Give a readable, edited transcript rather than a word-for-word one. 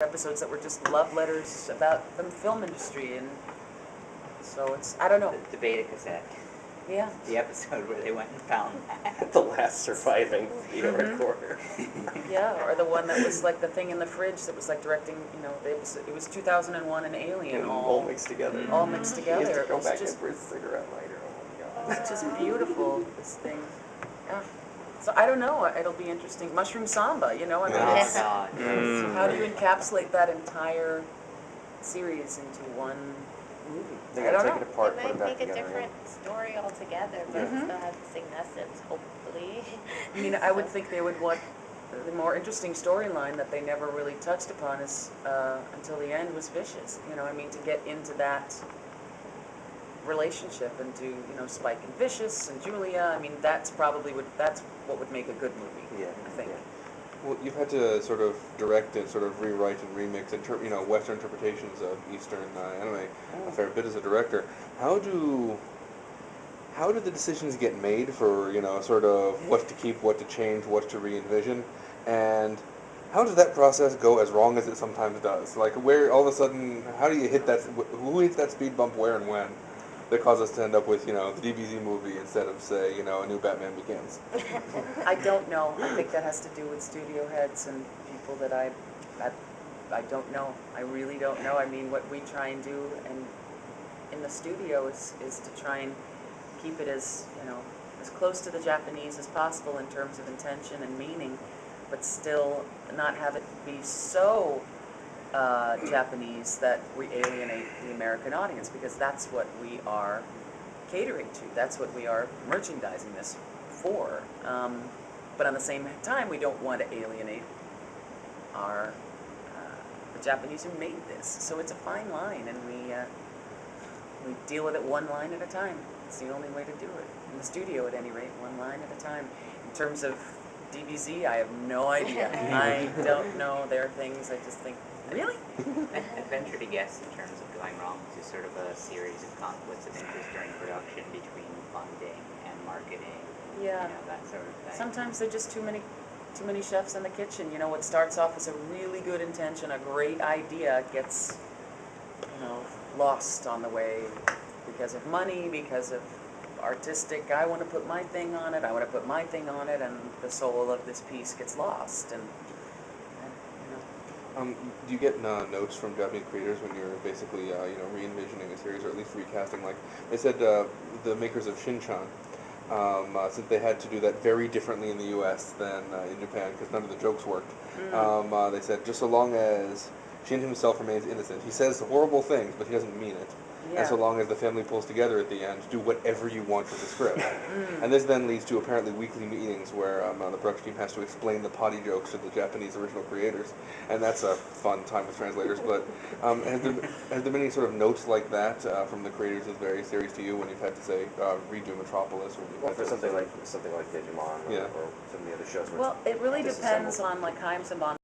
episodes that were just love letters about the film industry, and so it's, I don't know. The beta cassette. Yeah. The episode where they went and found that. The last surviving video recorder. Yeah, or the one that was like the thing in the fridge that was like directing, you know, it was 2001 and Alien all mixed together. all mixed He together. has to It go was back just, in for his cigarette lighter. Oh my god. it's just beautiful, this thing. Yeah. So I don't know, it'll be interesting. Mushroom Samba, you know, I mean, Oh it's, God. Mm. how do you encapsulate that entire series into one movie? They I gotta don't take know. it apart, It put it might back make a together. different story altogether, but it still has the same message, hopefully. I mean, I would think they would want the more interesting storyline that they never really touched upon is until the end was Vicious. You know, I mean, to get into that relationship and to, you know, Spike and Vicious and Julia. I mean, that's what would make a good movie. Yeah, I think. yeah. Well, you've had to sort of direct and sort of rewrite and remix, Western interpretations of Eastern anime a fair bit as a director. How do the decisions get made for, sort of what to keep, what to change, what to re-envision, and how does that process go as wrong as it sometimes does? Like, where all of a sudden, how do you hit that? Who hits that speed bump where and when? That caused us to end up with, the DBZ movie instead of, say, a new Batman Begins. I don't know. I think that has to do with studio heads and people that I don't know. I really don't know. I mean, what we try and do in the studio is to try and keep it as, as close to the Japanese as possible in terms of intention and meaning, but still not have it be so Japanese that we alienate the American audience, because that's what we are catering to. That's what we are merchandising this for. But at the same time, we don't want to alienate the Japanese who made this. So it's a fine line, and we deal with it one line at a time. It's the only way to do it. In the studio, at any rate, one line at a time. In terms of DBZ, I have no idea. I don't know. There are things I just think, really? I'd venture to guess in terms of going wrong to sort of a series of conflicts of interest during production between funding and marketing. Yeah. That sort of thing. Sometimes there's just too many chefs in the kitchen. What starts off as a really good intention, a great idea, gets, lost on the way because of money, because of artistic, I want to put my thing on it, and the soul of this piece gets lost. And Do you get notes from Japanese creators when you're basically, re-envisioning a series, or at least recasting? Like they said, the makers of Shin-chan, since they had to do that very differently in the U.S. than in Japan, because none of the jokes worked, they said just so long as Shin himself remains innocent, he says horrible things, but he doesn't mean it. Yeah. And so long as the family pulls together at the end, do whatever you want with the script. And this then leads to apparently weekly meetings where the production team has to explain the potty jokes to the Japanese original creators. And that's a fun time with translators. But has there been any sort of notes like that from the creators of the various series to you when you've had to, say, redo Metropolis? Or For something like Digimon or some of the other shows. well, it really depends on, like, Haim Saban